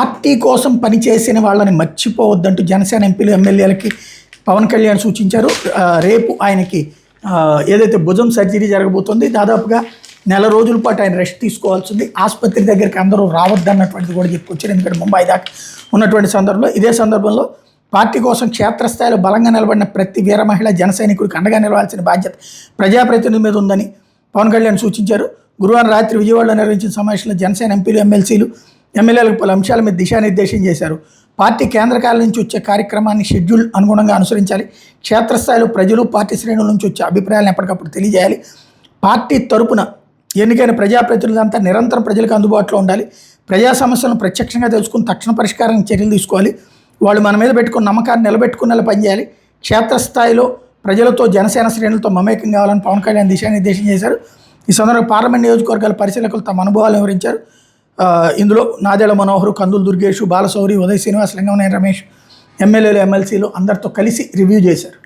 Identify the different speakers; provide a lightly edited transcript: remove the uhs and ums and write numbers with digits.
Speaker 1: Party కోసం పనిచేసిన వాళ్ళని మర్చిపోవద్దంటూ జనసేన ఎంపీలు ఎమ్మెల్యేలకి పవన్ కళ్యాణ్ సూచించారు. రేపు ఆయనకి ఏదైతే భుజం సర్జరీ జరగబోతుంది, దాదాపుగా నెల రోజుల పాటు ఆయన రెస్ట్ తీసుకోవాల్సింది, ఆసుపత్రి దగ్గరికి అందరూ రావద్దన్నటువంటిది కూడా చెప్పుకొచ్చారు. ఎందుకంటే ముంబై దాకా ఉన్నటువంటి సందర్భంలో, ఇదే సందర్భంలో పార్టీ కోసం క్షేత్రస్థాయిలో బలంగా నిలబడిన ప్రతి వీర మహిళ జన సైనికుడికి అండగా నిలవాల్సిన బాధ్యత ప్రజాప్రతినిధుల మీద ఉందని పవన్ కళ్యాణ్ సూచించారు. గురువారం రాత్రి విజయవాడలో నిర్వహించిన సమావేశంలో జనసేన ఎంపీలు ఎమ్మెల్యేలకు పలు అంశాల మీద దిశానిర్దేశం చేశారు. పార్టీ కేంద్ర కార్యాలయం నుంచి వచ్చే కార్యక్రమాన్ని షెడ్యూల్ అనుగుణంగా అనుసరించాలి. క్షేత్రస్థాయిలో ప్రజలు, పార్టీ శ్రేణుల నుంచి వచ్చే అభిప్రాయాలను ఎప్పటికప్పుడు తెలియజేయాలి. పార్టీ తరపున ఎన్నికైన ప్రజాప్రతినిధులంతా నిరంతరం ప్రజలకు అందుబాటులో ఉండాలి. ప్రజా సమస్యలను ప్రత్యక్షంగా తెలుసుకుని తక్షణ పరిష్కారానికి చర్యలు తీసుకోవాలి. వాళ్ళు మన మీద పెట్టుకున్న నమ్మకాన్ని నిలబెట్టుకునేలా పనిచేయాలి. క్షేత్రస్థాయిలో ప్రజలతో, జనసేన శ్రేణులతో మమేకం కావాలని పవన్ కళ్యాణ్ దిశానిర్దేశం చేశారు. ఈ సందర్భంగా పార్లమెంట్ నియోజకవర్గాల పరిశీలకులు తమ అనుభవాలు వివరించారు. ఇందులో నాదెళ్ల మనోహర్, కందులు దుర్గేష్, బాలశౌరి, ఉదయ్ శ్రీనివాస్, లింగంనేని రమేష్, ఎమ్మెల్యేలు, ఎమ్మెల్సీలు అందరితో కలిసి రివ్యూ చేశారు.